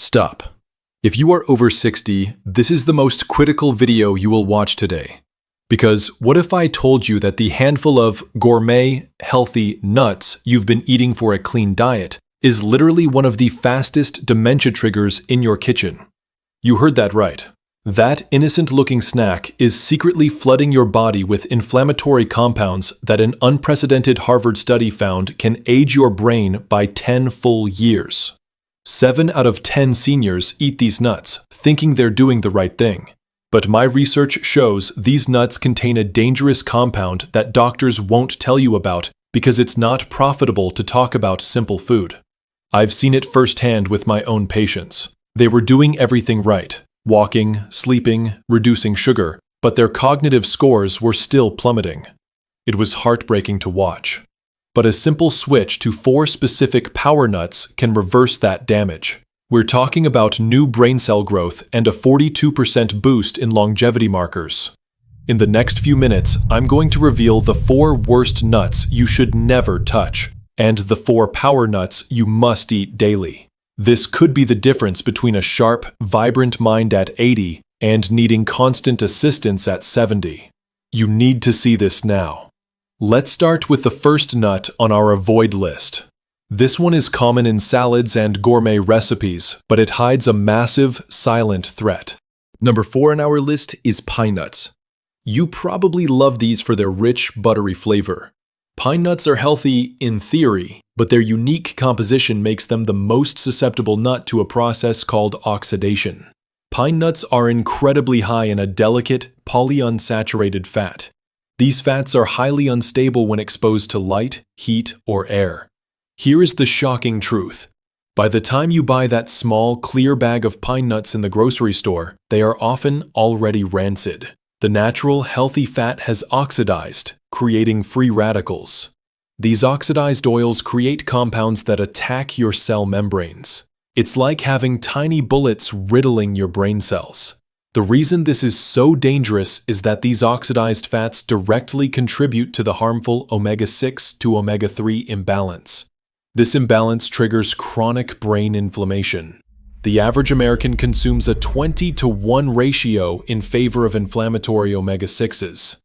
Stop. If you are over 60, this is the most critical video you will watch today. Because what if I told you that the handful of gourmet, healthy nuts you've been eating for a clean diet is literally one of the fastest dementia triggers in your kitchen? You heard that right. That innocent-looking snack is secretly flooding your body with inflammatory compounds that an unprecedented Harvard study found can age your brain by 10 full years. 7 out of 10 seniors eat these nuts, thinking they're doing the right thing. But my research shows these nuts contain a dangerous compound that doctors won't tell you about because it's not profitable to talk about simple food. I've seen it firsthand with my own patients. They were doing everything right, walking, sleeping, reducing sugar, but their cognitive scores were still plummeting. It was heartbreaking to watch. But a simple switch to 4 specific power nuts can reverse that damage. We're talking about new brain cell growth and a 42% boost in longevity markers. In the next few minutes, I'm going to reveal the 4 worst nuts you should never touch, and the 4 power nuts you must eat daily. This could be the difference between a sharp, vibrant mind at 80 and needing constant assistance at 70. You need to see this now. Let's start with the first nut on our avoid list. This one is common in salads and gourmet recipes, but it hides a massive, silent threat. Number 4 on our list is pine nuts. You probably love these for their rich, buttery flavor. Pine nuts are healthy in theory, but their unique composition makes them the most susceptible nut to a process called oxidation. Pine nuts are incredibly high in a delicate, polyunsaturated fat. These fats are highly unstable when exposed to light, heat, or air. Here is the shocking truth. By the time you buy that small, clear bag of pine nuts in the grocery store, they are often already rancid. The natural, healthy fat has oxidized, creating free radicals. These oxidized oils create compounds that attack your cell membranes. It's like having tiny bullets riddling your brain cells. The reason this is so dangerous is that these oxidized fats directly contribute to the harmful omega-6 to omega-3 imbalance. This imbalance triggers chronic brain inflammation. The average American consumes a 20-to-1 ratio in favor of inflammatory omega-6s.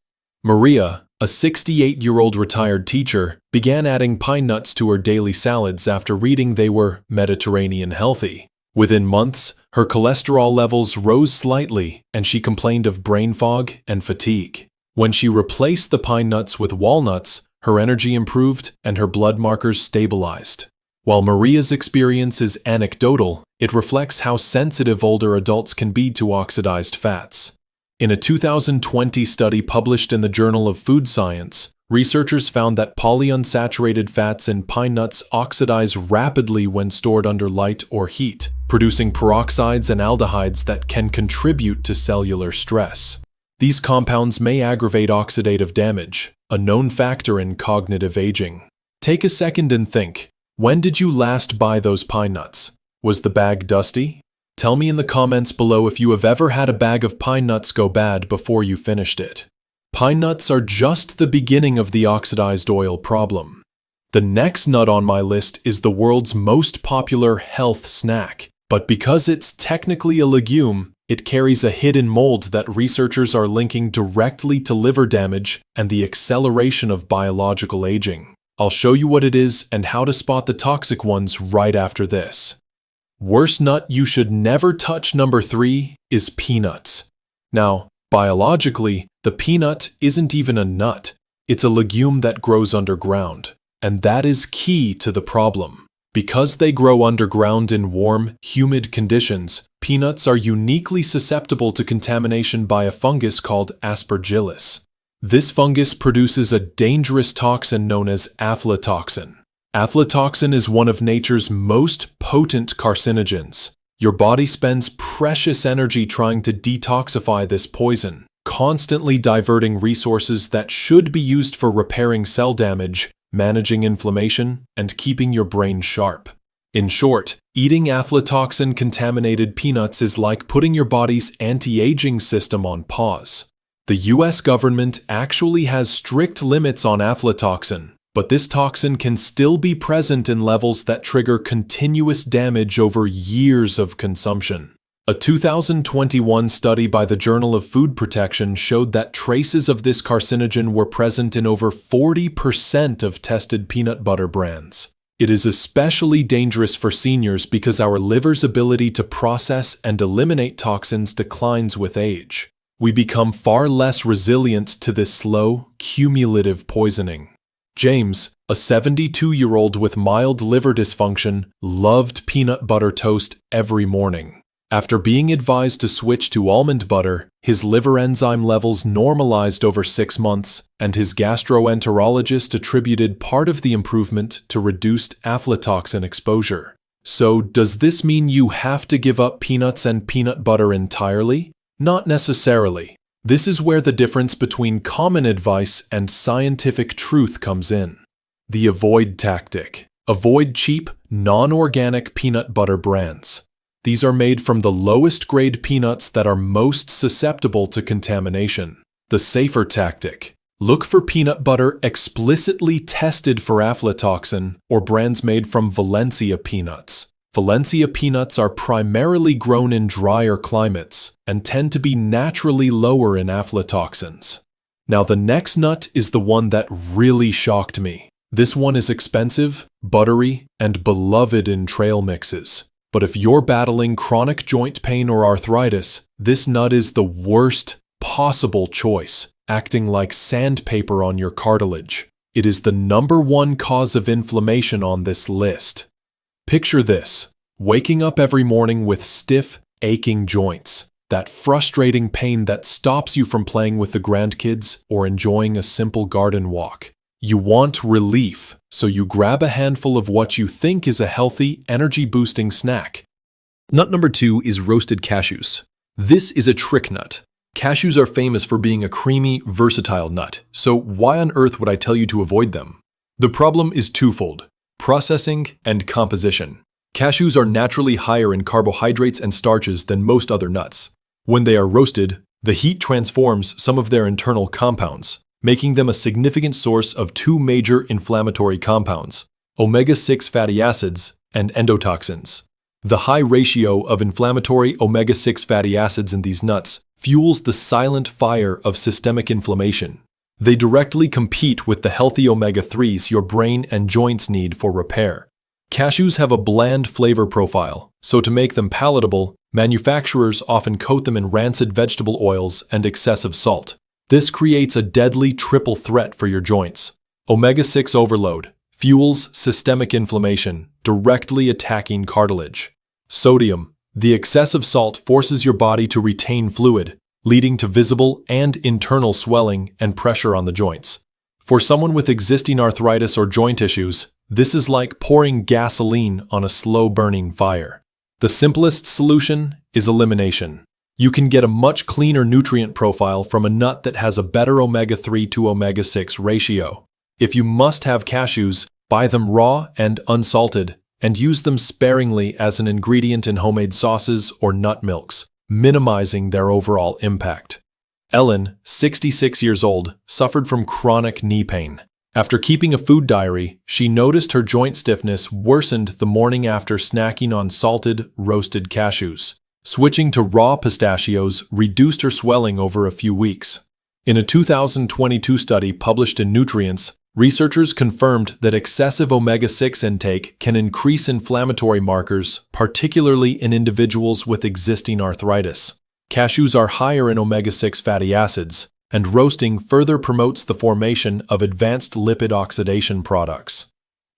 Maria, a 68-year-old retired teacher, began adding pine nuts to her daily salads after reading they were Mediterranean healthy. Within months, her cholesterol levels rose slightly, and she complained of brain fog and fatigue. When she replaced the pine nuts with walnuts, her energy improved and her blood markers stabilized. While Maria's experience is anecdotal, it reflects how sensitive older adults can be to oxidized fats. In a 2020 study published in the Journal of Food Science, researchers found that polyunsaturated fats in pine nuts oxidize rapidly when stored under light or heat, producing peroxides and aldehydes that can contribute to cellular stress. These compounds may aggravate oxidative damage, a known factor in cognitive aging. Take a second and think, when did you last buy those pine nuts? Was the bag dusty? Tell me in the comments below if you have ever had a bag of pine nuts go bad before you finished it. Pine nuts are just the beginning of the oxidized oil problem. The next nut on my list is the world's most popular health snack, but because it's technically a legume, it carries a hidden mold that researchers are linking directly to liver damage and the acceleration of biological aging. I'll show you what it is and how to spot the toxic ones right after this. Worst nut you should never touch. Number 3 is peanuts. Now, biologically, the peanut isn't even a nut. It's a legume that grows underground. And that is key to the problem. Because they grow underground in warm, humid conditions, peanuts are uniquely susceptible to contamination by a fungus called Aspergillus. This fungus produces a dangerous toxin known as aflatoxin. Aflatoxin is one of nature's most potent carcinogens. Your body spends precious energy trying to detoxify this poison, constantly diverting resources that should be used for repairing cell damage, managing inflammation, and keeping your brain sharp. In short, eating aflatoxin-contaminated peanuts is like putting your body's anti-aging system on pause. The US government actually has strict limits on aflatoxin, but this toxin can still be present in levels that trigger continuous damage over years of consumption. A 2021 study by the Journal of Food Protection showed that traces of this carcinogen were present in over 40% of tested peanut butter brands. It is especially dangerous for seniors because our liver's ability to process and eliminate toxins declines with age. We become far less resilient to this slow, cumulative poisoning. James, a 72-year-old with mild liver dysfunction, loved peanut butter toast every morning. After being advised to switch to almond butter, his liver enzyme levels normalized over 6 months, and his gastroenterologist attributed part of the improvement to reduced aflatoxin exposure. So, does this mean you have to give up peanuts and peanut butter entirely? Not necessarily. This is where the difference between common advice and scientific truth comes in. The avoid tactic. Avoid cheap, non-organic peanut butter brands. These are made from the lowest grade peanuts that are most susceptible to contamination. The safer tactic. Look for peanut butter explicitly tested for aflatoxin or brands made from Valencia peanuts. Valencia peanuts are primarily grown in drier climates and tend to be naturally lower in aflatoxins. Now the next nut is the one that really shocked me. This one is expensive, buttery, and beloved in trail mixes. But if you're battling chronic joint pain or arthritis, this nut is the worst possible choice, acting like sandpaper on your cartilage. It is the #1 cause of inflammation on this list. Picture this: waking up every morning with stiff, aching joints, that frustrating pain that stops you from playing with the grandkids or enjoying a simple garden walk. You want relief, so you grab a handful of what you think is a healthy, energy-boosting snack. Nut number 2 is roasted cashews. This is a trick nut. Cashews are famous for being a creamy, versatile nut, so why on earth would I tell you to avoid them? The problem is twofold: processing and composition. Cashews are naturally higher in carbohydrates and starches than most other nuts. When they are roasted, the heat transforms some of their internal compounds, making them a significant source of 2 major inflammatory compounds, omega-6 fatty acids and endotoxins. The high ratio of inflammatory omega-6 fatty acids in these nuts fuels the silent fire of systemic inflammation. They directly compete with the healthy omega-3s your brain and joints need for repair. Cashews have a bland flavor profile, so to make them palatable, manufacturers often coat them in rancid vegetable oils and excessive salt. This creates a deadly triple threat for your joints. Omega-6 overload fuels systemic inflammation, directly attacking cartilage. Sodium. The excessive salt forces your body to retain fluid, leading to visible and internal swelling and pressure on the joints. For someone with existing arthritis or joint issues, this is like pouring gasoline on a slow-burning fire. The simplest solution is elimination. You can get a much cleaner nutrient profile from a nut that has a better omega-3 to omega-6 ratio. If you must have cashews, buy them raw and unsalted, and use them sparingly as an ingredient in homemade sauces or nut milks, minimizing their overall impact. Ellen, 66 years old, suffered from chronic knee pain. After keeping a food diary, she noticed her joint stiffness worsened the morning after snacking on salted, roasted cashews. Switching to raw pistachios reduced her swelling over a few weeks. In a 2022 study published in Nutrients, researchers confirmed that excessive omega-6 intake can increase inflammatory markers, particularly in individuals with existing arthritis. Cashews are higher in omega-6 fatty acids, and roasting further promotes the formation of advanced lipid oxidation products.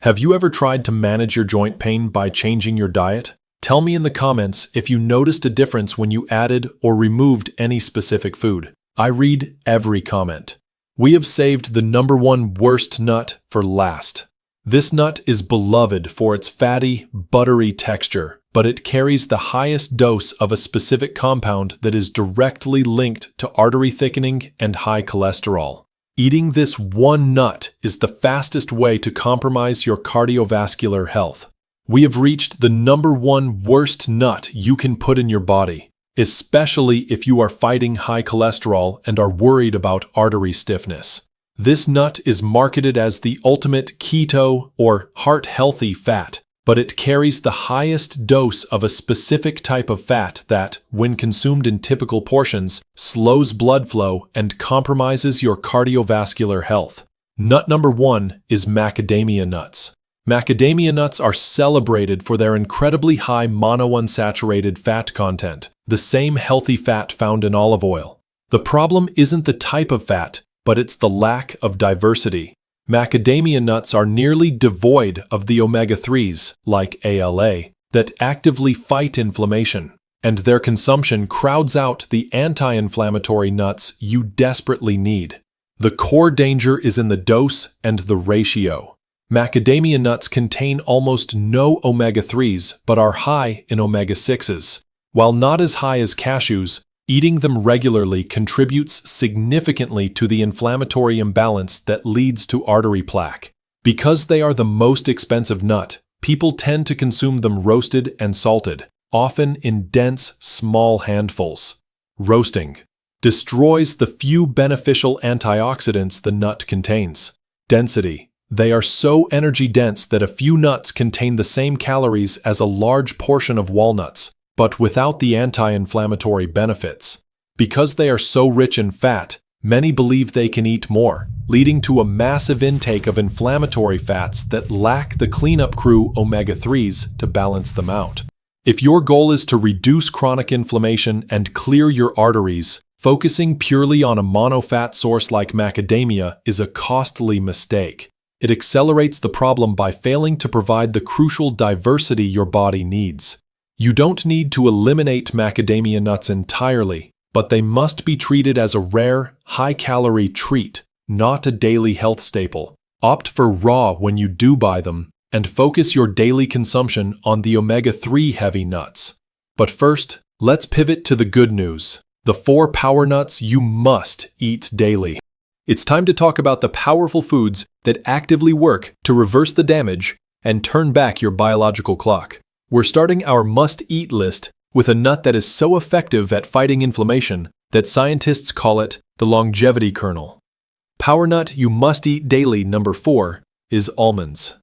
Have you ever tried to manage your joint pain by changing your diet? Tell me in the comments if you noticed a difference when you added or removed any specific food. I read every comment. We have saved the #1 worst nut for last. This nut is beloved for its fatty, buttery texture, but it carries the highest dose of a specific compound that is directly linked to artery thickening and high cholesterol. Eating this one nut is the fastest way to compromise your cardiovascular health. We have reached the #1 worst nut you can put in your body, especially if you are fighting high cholesterol and are worried about artery stiffness. This nut is marketed as the ultimate keto or heart-healthy fat, but it carries the highest dose of a specific type of fat that, when consumed in typical portions, slows blood flow and compromises your cardiovascular health. Nut number 1 is macadamia nuts. Macadamia nuts are celebrated for their incredibly high monounsaturated fat content, the same healthy fat found in olive oil. The problem isn't the type of fat, but it's the lack of diversity. Macadamia nuts are nearly devoid of the omega-3s, like ALA, that actively fight inflammation, and their consumption crowds out the anti-inflammatory nuts you desperately need. The core danger is in the dose and the ratio. Macadamia nuts contain almost no omega-3s, but are high in omega-6s. While not as high as cashews, eating them regularly contributes significantly to the inflammatory imbalance that leads to artery plaque. Because they are the most expensive nut, people tend to consume them roasted and salted, often in dense, small handfuls. Roasting destroys the few beneficial antioxidants the nut contains. Density. They are so energy-dense that a few nuts contain the same calories as a large portion of walnuts, but without the anti-inflammatory benefits. Because they are so rich in fat, many believe they can eat more, leading to a massive intake of inflammatory fats that lack the cleanup crew omega-3s to balance them out. If your goal is to reduce chronic inflammation and clear your arteries, focusing purely on a monofat source like macadamia is a costly mistake. It accelerates the problem by failing to provide the crucial diversity your body needs. You don't need to eliminate macadamia nuts entirely, but they must be treated as a rare, high-calorie treat, not a daily health staple. Opt for raw when you do buy them, and focus your daily consumption on the omega-3 heavy nuts. But first, let's pivot to the good news, the 4 power nuts you must eat daily. It's time to talk about the powerful foods that actively work to reverse the damage and turn back your biological clock. We're starting our must-eat list with a nut that is so effective at fighting inflammation that scientists call it the longevity kernel. Power nut you must eat daily number 4 is almonds.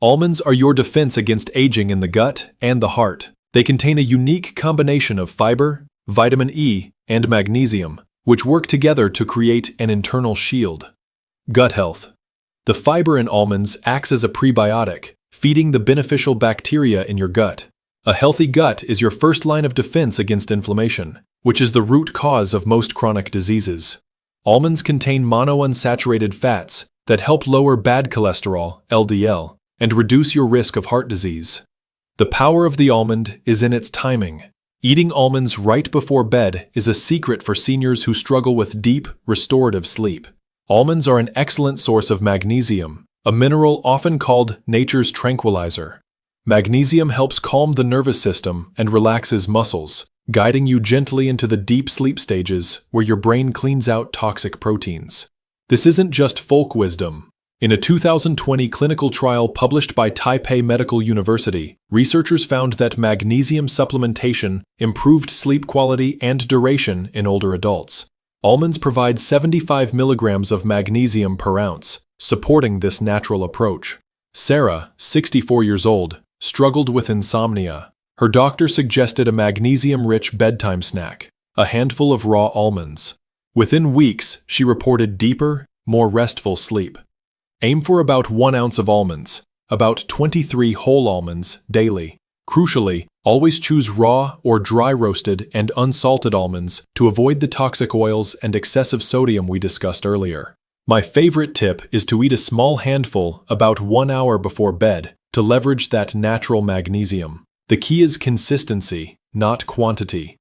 Almonds are your defense against aging in the gut and the heart. They contain a unique combination of fiber, vitamin E, and magnesium, which work together to create an internal shield. Gut health. The fiber in almonds acts as a prebiotic, feeding the beneficial bacteria in your gut. A healthy gut is your first line of defense against inflammation, which is the root cause of most chronic diseases. Almonds contain monounsaturated fats that help lower bad cholesterol, LDL, and reduce your risk of heart disease. The power of the almond is in its timing. Eating almonds right before bed is a secret for seniors who struggle with deep, restorative sleep. Almonds are an excellent source of magnesium, a mineral often called nature's tranquilizer. Magnesium helps calm the nervous system and relaxes muscles, guiding you gently into the deep sleep stages where your brain cleans out toxic proteins. This isn't just folk wisdom. In a 2020 clinical trial published by Taipei Medical University, researchers found that magnesium supplementation improved sleep quality and duration in older adults. Almonds provide 75 milligrams of magnesium per ounce, supporting this natural approach. Sarah, 64 years old, struggled with insomnia. Her doctor suggested a magnesium-rich bedtime snack, a handful of raw almonds. Within weeks, she reported deeper, more restful sleep. Aim for about 1 ounce of almonds, about 23 whole almonds, daily. Crucially, always choose raw or dry roasted and unsalted almonds to avoid the toxic oils and excessive sodium we discussed earlier. My favorite tip is to eat a small handful about 1 hour before bed to leverage that natural magnesium. The key is consistency, not quantity.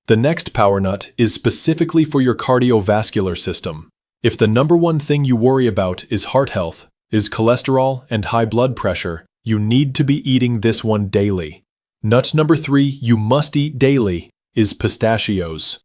The next power nut is specifically for your cardiovascular system. If the number one thing you worry about is heart health, is cholesterol and high blood pressure, you need to be eating this one daily. Nut number 3 you must eat daily is pistachios.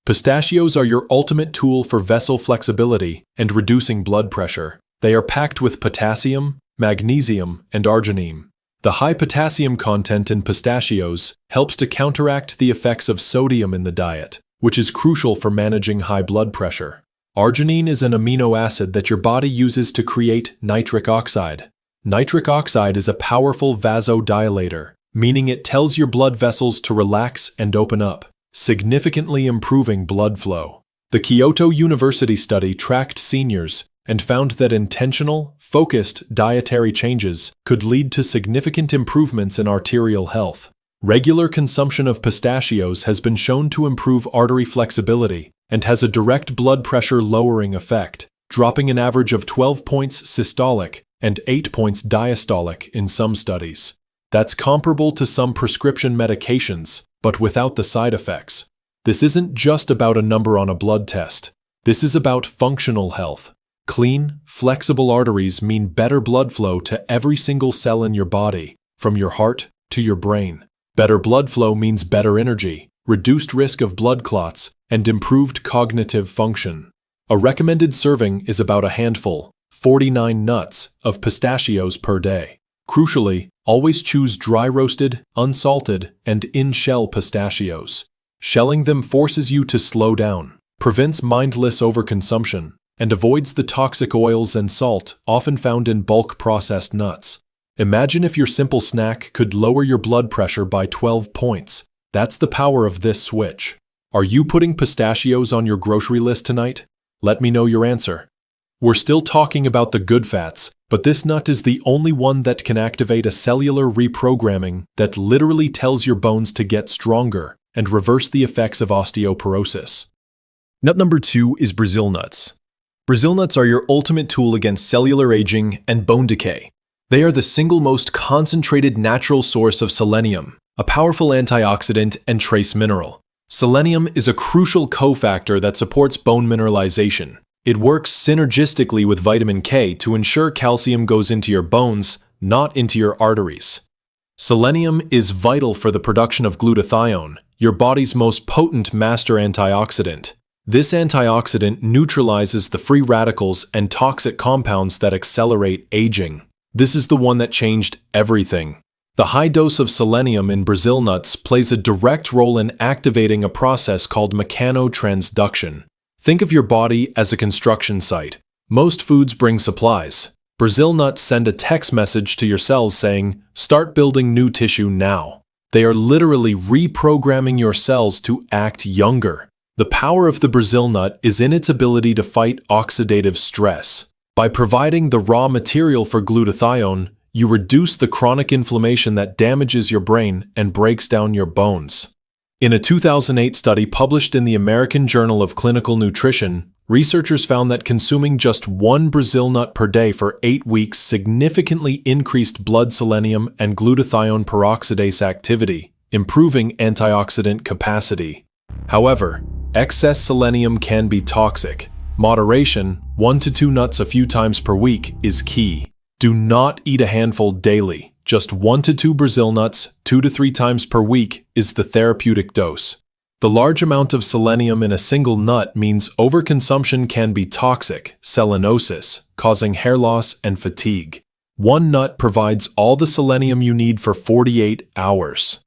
Pistachios are your ultimate tool for vessel flexibility and reducing blood pressure. They are packed with potassium, magnesium, and arginine. The high potassium content in pistachios helps to counteract the effects of sodium in the diet, which is crucial for managing high blood pressure. Arginine is an amino acid that your body uses to create nitric oxide. Nitric oxide is a powerful vasodilator, meaning it tells your blood vessels to relax and open up, significantly improving blood flow. The Kyoto University study tracked seniors and found that intentional, focused dietary changes could lead to significant improvements in arterial health. Regular consumption of pistachios has been shown to improve artery flexibility and has a direct blood pressure lowering effect, dropping an average of 12 points systolic and 8 points diastolic in some studies. That's comparable to some prescription medications, but without the side effects. This isn't just about a number on a blood test. This is about functional health. Clean, flexible arteries mean better blood flow to every single cell in your body, from your heart to your brain. Better blood flow means better energy, reduced risk of blood clots, and improved cognitive function. A recommended serving is about a handful, 49 nuts, of pistachios per day. Crucially, always choose dry-roasted, unsalted, and in-shell pistachios. Shelling them forces you to slow down, prevents mindless overconsumption, and avoids the toxic oils and salt often found in bulk processed nuts. Imagine if your simple snack could lower your blood pressure by 12 points. That's the power of this switch. Are you putting pistachios on your grocery list tonight? Let me know your answer. We're still talking about the good fats, but this nut is the only one that can activate a cellular reprogramming that literally tells your bones to get stronger and reverse the effects of osteoporosis. Nut number 2 is Brazil nuts. Brazil nuts are your ultimate tool against cellular aging and bone decay. They are the single most concentrated natural source of selenium, a powerful antioxidant and trace mineral. Selenium is a crucial cofactor that supports bone mineralization. It works synergistically with vitamin K to ensure calcium goes into your bones, not into your arteries. Selenium is vital for the production of glutathione, your body's most potent master antioxidant. This antioxidant neutralizes the free radicals and toxic compounds that accelerate aging. This is the one that changed everything. The high dose of selenium in Brazil nuts plays a direct role in activating a process called mechanotransduction. Think of your body as a construction site. Most foods bring supplies. Brazil nuts send a text message to your cells saying, "Start building new tissue now." They are literally reprogramming your cells to act younger. The power of the Brazil nut is in its ability to fight oxidative stress. By providing the raw material for glutathione, you reduce the chronic inflammation that damages your brain and breaks down your bones. In a 2008 study published in the American Journal of Clinical Nutrition, researchers found that consuming just one Brazil nut per day for 8 weeks significantly increased blood selenium and glutathione peroxidase activity, improving antioxidant capacity. However, excess selenium can be toxic. Moderation, 1 to 2 nuts a few times per week, is key. Do not eat a handful daily. Just 1 to 2 Brazil nuts, 2 to 3 times per week, is the therapeutic dose. The large amount of selenium in a single nut means overconsumption can be toxic, selenosis, causing hair loss and fatigue. One nut provides all the selenium you need for 48 hours.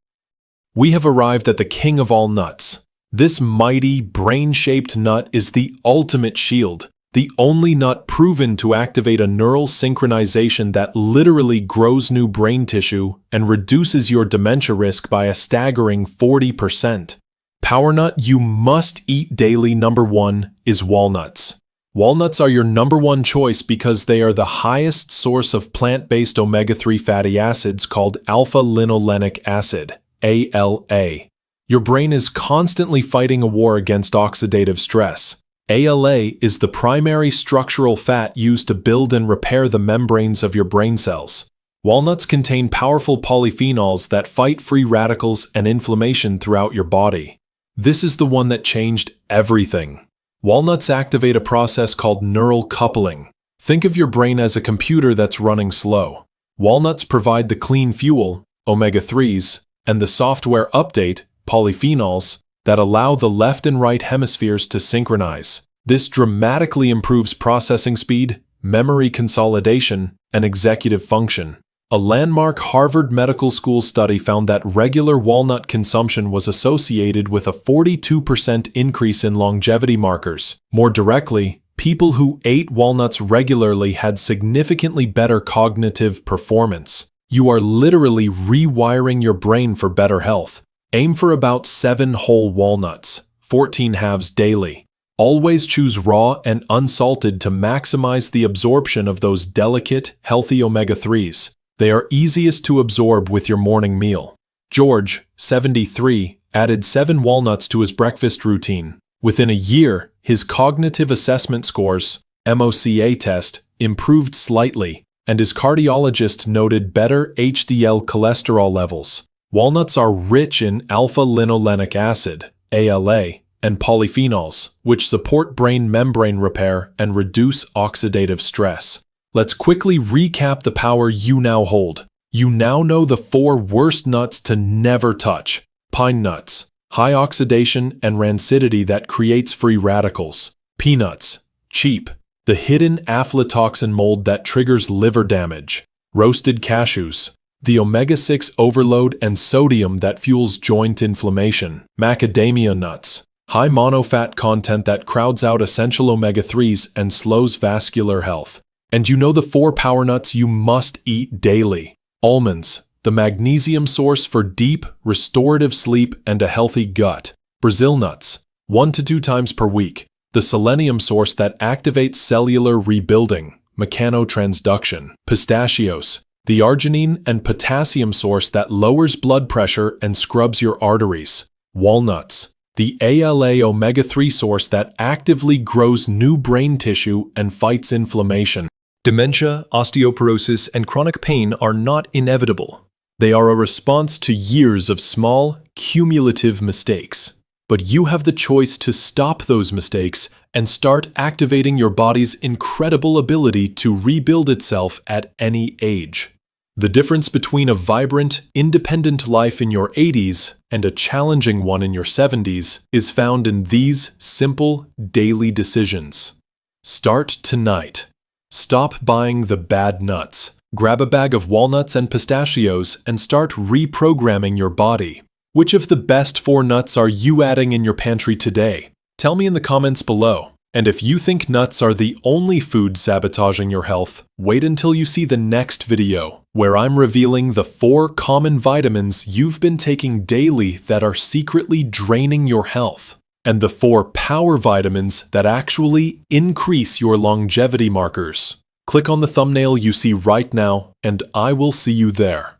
We have arrived at the king of all nuts. This mighty, brain-shaped nut is the ultimate shield, the only nut proven to activate a neural synchronization that literally grows new brain tissue and reduces your dementia risk by a staggering 40%. Power nut you must eat daily number 1 is walnuts. Walnuts are your number 1 choice because they are the highest source of plant-based omega-3 fatty acids called alpha-linolenic acid, ALA. Your brain is constantly fighting a war against oxidative stress. ALA is the primary structural fat used to build and repair the membranes of your brain cells. Walnuts contain powerful polyphenols that fight free radicals and inflammation throughout your body. This is the one that changed everything. Walnuts activate a process called neural coupling. Think of your brain as a computer that's running slow. Walnuts provide the clean fuel, omega-3s, and the software update, polyphenols, that allow the left and right hemispheres to synchronize. This dramatically improves processing speed, memory consolidation, and executive function. A landmark Harvard Medical School study found that regular walnut consumption was associated with a 42% increase in longevity markers. More directly, people who ate walnuts regularly had significantly better cognitive performance. You are literally rewiring your brain for better health. Aim for about 7 whole walnuts, 14 halves daily. Always choose raw and unsalted to maximize the absorption of those delicate, healthy omega-3s. They are easiest to absorb with your morning meal. George, 73, added 7 walnuts to his breakfast routine. Within a year, his cognitive assessment scores, MOCA test, improved slightly, and his cardiologist noted better HDL cholesterol levels. Walnuts are rich in alpha-linolenic acid, ALA, and polyphenols, which support brain membrane repair and reduce oxidative stress. Let's quickly recap the power you now hold. You now know the 4 worst nuts to never touch. Pine nuts, high oxidation and rancidity that creates free radicals. Peanuts, cheap, the hidden aflatoxin mold that triggers liver damage. Roasted cashews, the omega-6 overload and sodium that fuels joint inflammation. Macadamia nuts, high monofat content that crowds out essential omega-3s and slows vascular health. And you know the 4 power nuts you must eat daily. Almonds, the magnesium source for deep, restorative sleep and a healthy gut. Brazil nuts, 1 to 2 times per week. The selenium source that activates cellular rebuilding, mechanotransduction. Pistachios, the arginine and potassium source that lowers blood pressure and scrubs your arteries. Walnuts, the ALA omega-3 source that actively grows new brain tissue and fights inflammation. Dementia, osteoporosis, and chronic pain are not inevitable. They are a response to years of small, cumulative mistakes. But you have the choice to stop those mistakes and start activating your body's incredible ability to rebuild itself at any age. The difference between a vibrant, independent life in your 80s and a challenging one in your 70s is found in these simple, daily decisions. Start tonight. Stop buying the bad nuts. Grab a bag of walnuts and pistachios and start reprogramming your body. Which of the best 4 nuts are you adding in your pantry today? Tell me in the comments below. And if you think nuts are the only food sabotaging your health, wait until you see the next video, where I'm revealing the 4 common vitamins you've been taking daily that are secretly draining your health, and the 4 power vitamins that actually increase your longevity markers. Click on the thumbnail you see right now, and I will see you there.